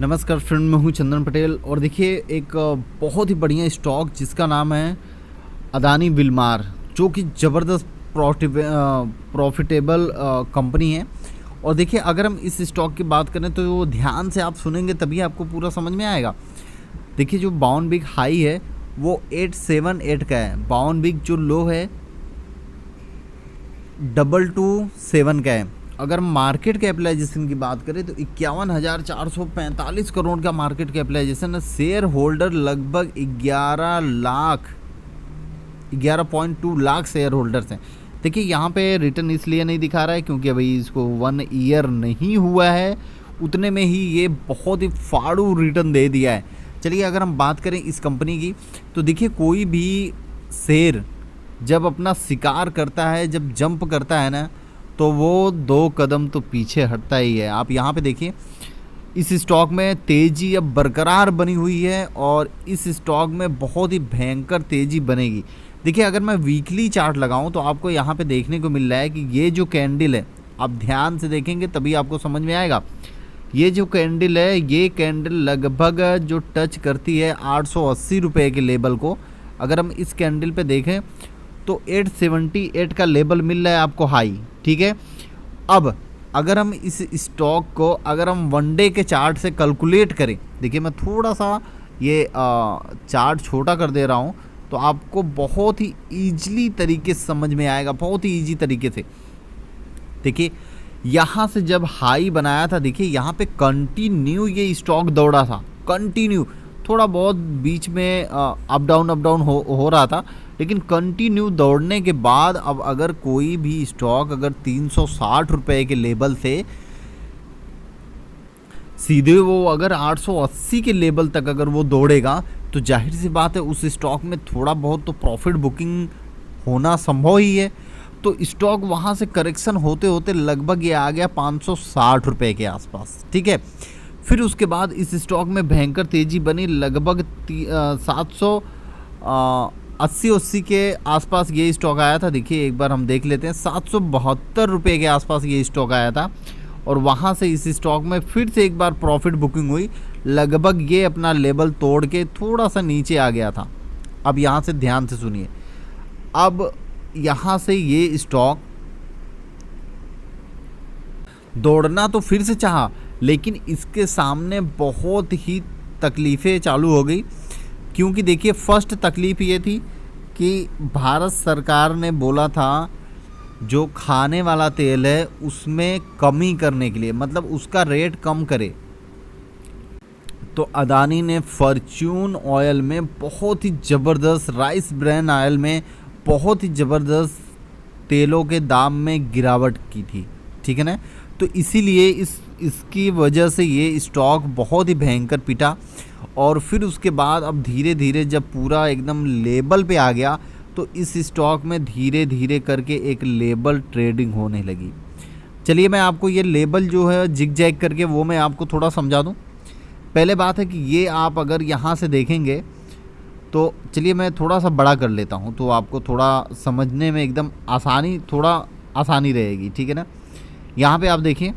नमस्कार फ्रेंड, मैं हूं चंदन पटेल और देखिए एक बहुत ही बढ़िया स्टॉक जिसका नाम है अदानी विलमार, जो कि ज़बरदस्त प्रॉफिटेबल कंपनी है। और देखिए अगर हम इस स्टॉक की बात करें तो वो ध्यान से आप सुनेंगे तभी आपको पूरा समझ में आएगा। देखिए जो बाउन बिग हाई है वो 878 का है, बाउन बिग जो लो है 227 का है। अगर मार्केट कैपिटलाइजेशन की बात करें तो 51,445 करोड़ का मार्केट कैपिटलाइजेशन है। शेयर होल्डर लगभग 11.2 लाख शेयर होल्डर्स हैं। देखिए यहाँ पे रिटर्न इसलिए नहीं दिखा रहा है क्योंकि अभी इसको 1 ईयर नहीं हुआ है, उतने में ही ये बहुत ही फाड़ू रिटर्न दे दिया है। चलिए अगर हम बात करें इस कंपनी की तो देखिए कोई भी शेयर जब अपना शिकार करता है, जब जंप करता है ना, तो वो 2 कदम तो पीछे हटता ही है। आप यहाँ पे देखिए इस स्टॉक में तेज़ी अब बरकरार बनी हुई है और इस स्टॉक में बहुत ही भयंकर तेज़ी बनेगी। देखिए अगर मैं वीकली चार्ट लगाऊं तो आपको यहाँ पे देखने को मिल रहा है कि ये जो कैंडल है, आप ध्यान से देखेंगे तभी आपको समझ में आएगा। ये जो कैंडल है, ये कैंडल लगभग जो टच करती है 880 रुपये के लेवल को। अगर हम इस कैंडल पे देखें तो 878 का लेवल मिल रहा है आपको हाई, ठीक है। अब अगर हम इस स्टॉक को अगर हम वन डे के चार्ट से कैलकुलेट करें, देखिए मैं थोड़ा सा ये चार्ट छोटा कर दे रहा हूँ तो आपको बहुत ही ईजिली तरीके से समझ में आएगा, बहुत ही ईजी तरीके से। देखिए यहाँ से जब हाई बनाया था, देखिए यहाँ पे कंटिन्यू ये स्टॉक दौड़ा था, कंटिन्यू। थोड़ा बहुत बीच में अप डाउन हो रहा था, लेकिन कंटिन्यू दौड़ने के बाद अब अगर कोई भी स्टॉक अगर 360 रुपये के लेवल से सीधे वो अगर 880 के लेवल तक अगर वो दौड़ेगा तो जाहिर सी बात है उस स्टॉक में थोड़ा बहुत तो प्रॉफिट बुकिंग होना संभव ही है। तो स्टॉक वहाँ से करेक्शन होते होते लगभग ये आ गया 560 रुपये के आसपास, ठीक है। फिर उसके बाद इस स्टॉक में भयंकर तेज़ी बनी, लगभग 780 के आसपास ये स्टॉक आया था। देखिए एक बार हम देख लेते हैं, 772 रुपये के आसपास ये स्टॉक आया था और वहाँ से इस स्टॉक में फिर से एक बार प्रॉफिट बुकिंग हुई, लगभग ये अपना लेवल तोड़ के थोड़ा सा नीचे आ गया था। अब यहाँ से ध्यान से सुनिए, अब यहाँ से ये स्टॉक दौड़ना तो फिर से चाहा, लेकिन इसके सामने बहुत ही तकलीफ़ें चालू हो गई। क्योंकि देखिए फर्स्ट तकलीफ़ ये थी कि भारत सरकार ने बोला था जो खाने वाला तेल है उसमें कमी करने के लिए, मतलब उसका रेट कम करे। तो अदानी ने फॉर्च्यून ऑयल में बहुत ही ज़बरदस्त, राइस ब्रांड ऑयल में बहुत ही ज़बरदस्त तेलों के दाम में गिरावट की थी, ठीक है ना। तो इसीलिए इसकी वजह से ये स्टॉक बहुत ही भयंकर पिटा और फिर उसके बाद अब धीरे धीरे जब पूरा एकदम लेवल पे आ गया तो इस स्टॉक में धीरे धीरे करके एक लेवल ट्रेडिंग होने लगी। चलिए मैं आपको ये लेवल जो है जिग जैग करके वो मैं आपको थोड़ा समझा दूं। पहले बात है कि ये आप अगर यहाँ से देखेंगे तो चलिए मैं थोड़ा सा बड़ा कर लेता हूँ तो आपको थोड़ा समझने में एकदम आसानी रहेगी, ठीक है ना। यहाँ पे आप देखिए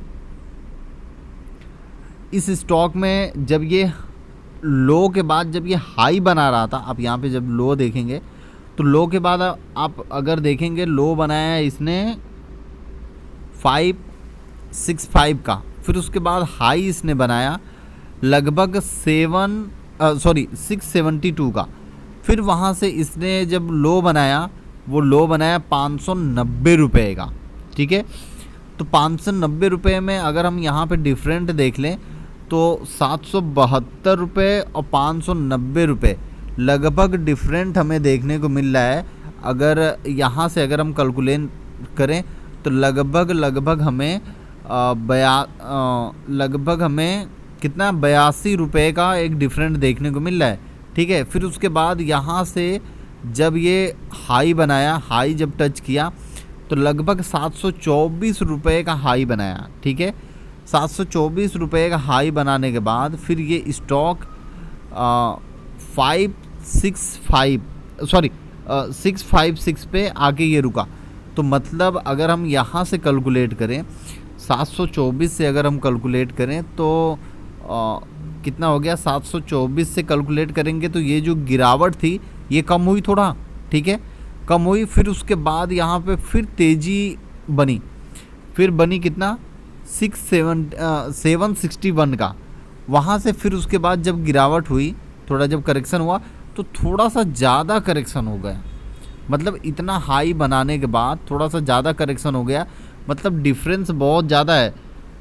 इस स्टॉक में जब ये लो के बाद जब ये हाई बना रहा था, आप यहाँ पे जब लो देखेंगे तो लो के बाद आप अगर देखेंगे लो बनाया है इसने 565 का, फिर उसके बाद हाई इसने बनाया लगभग 672 का। फिर वहाँ से इसने जब लो बनाया वो लो बनाया 590 रुपये का, ठीक है। तो 590 रुपये में अगर हम यहाँ पे डिफरेंट देख लें तो 772 रुपये और 590 रुपये लगभग डिफरेंट हमें देखने को मिल रहा है। अगर यहाँ से अगर हम कैलकुलेट करें तो लगभग हमें लगभग हमें कितना 82 रुपये का एक डिफरेंट देखने को मिल रहा है, ठीक है। फिर उसके बाद यहाँ से जब ये हाई बनाया, हाई जब टच किया तो लगभग 724 रुपये का हाई बनाया, ठीक है। 724 रुपये का हाई बनाने के बाद फिर ये स्टॉक 656 पे आके ये रुका। तो मतलब अगर हम यहाँ से कैलकुलेट करें 724 से अगर हम कैलकुलेट करें तो कितना हो गया 724 से कैलकुलेट करेंगे तो ये जो गिरावट थी ये कम हुई थोड़ा, ठीक है, कम हुई। फिर उसके बाद यहाँ पे फिर तेज़ी बनी, फिर बनी कितना 761 का। वहाँ से फिर उसके बाद जब गिरावट हुई, थोड़ा जब करेक्शन हुआ तो थोड़ा सा ज़्यादा करेक्शन हो गया, मतलब इतना हाई बनाने के बाद थोड़ा सा ज़्यादा करेक्शन हो गया, मतलब डिफरेंस बहुत ज़्यादा है।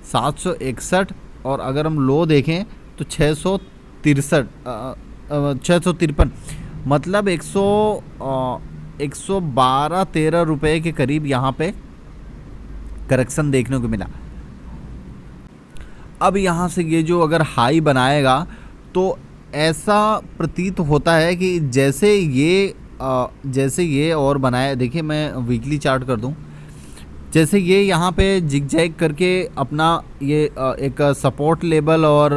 761 और अगर हम लो देखें तो 653, मतलब 112-13 रुपये के करीब यहाँ पे करेक्शन देखने को मिला। अब यहाँ से ये जो अगर हाई बनाएगा तो ऐसा प्रतीत होता है कि जैसे ये और बनाया, देखिए मैं वीकली चार्ट कर दूं, जैसे ये यहाँ पे जिगजैग करके अपना ये एक सपोर्ट लेवल और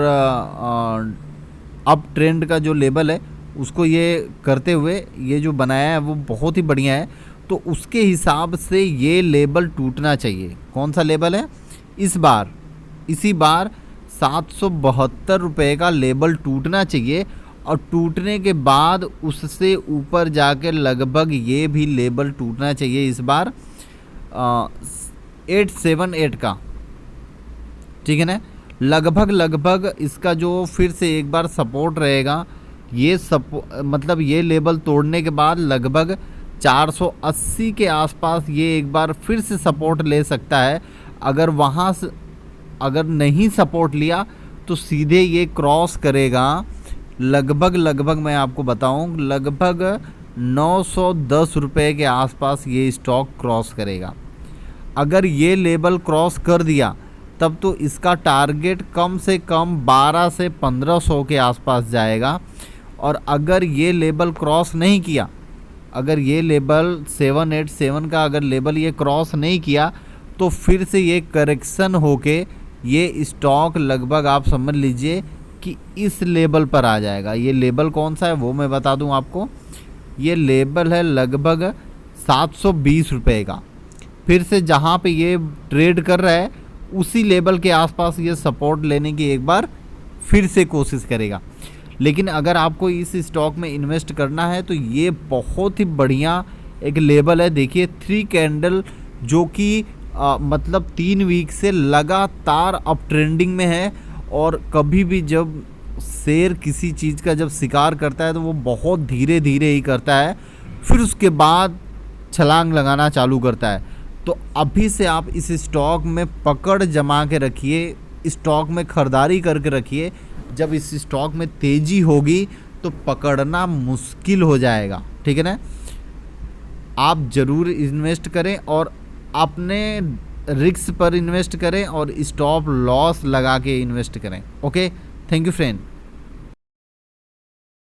अप ट्रेंड का जो लेवल है उसको ये करते हुए ये जो बनाया है वो बहुत ही बढ़िया है। तो उसके हिसाब से ये लेवल टूटना चाहिए। कौन सा लेवल है? इसी बार 772 रुपये का लेवल टूटना चाहिए, और टूटने के बाद उससे ऊपर जाके लगभग ये भी लेवल टूटना चाहिए इस बार 878 का, ठीक है ना। लगभग इसका जो फिर से एक बार सपोर्ट रहेगा, ये मतलब ये लेवल तोड़ने के बाद लगभग 480 के आसपास ये एक बार फिर से सपोर्ट ले सकता है। अगर वहाँ से अगर नहीं सपोर्ट लिया तो सीधे ये क्रॉस करेगा लगभग मैं आपको बताऊं लगभग 910 रुपये के आसपास ये स्टॉक क्रॉस करेगा। अगर ये लेवल क्रॉस कर दिया तब तो इसका टारगेट कम से कम 12 से 1500 के आसपास जाएगा। और अगर ये लेवल क्रॉस नहीं किया, अगर ये लेवल 787 का अगर लेवल ये क्रॉस नहीं किया तो फिर से ये करेक्शन होके ये स्टॉक लगभग आप समझ लीजिए कि इस लेवल पर आ जाएगा। ये लेवल कौन सा है वो मैं बता दूं आपको, ये लेवल है लगभग 720 रुपये का। फिर से जहां पे ये ट्रेड कर रहा है उसी लेवल के आसपास ये सपोर्ट लेने की एक बार फिर से कोशिश करेगा। लेकिन अगर आपको इस स्टॉक में इन्वेस्ट करना है तो ये बहुत ही बढ़िया एक लेवल है। देखिए 3 कैंडल जो कि मतलब 3 वीक से लगातार अप ट्रेंडिंग में है, और कभी भी जब शेयर किसी चीज़ का जब शिकार करता है तो वो बहुत धीरे धीरे ही करता है, फिर उसके बाद छलांग लगाना चालू करता है। तो अभी से आप इस स्टॉक में पकड़ जमा के रखिए, स्टॉक में खरीदारी करके रखिए। जब इस स्टॉक में तेज़ी होगी तो पकड़ना मुश्किल हो जाएगा, ठीक है ना। आप ज़रूर इन्वेस्ट करें और अपने रिस्क पर इन्वेस्ट करें और स्टॉप लॉस लगा के इन्वेस्ट करें। Okay, thank you friend.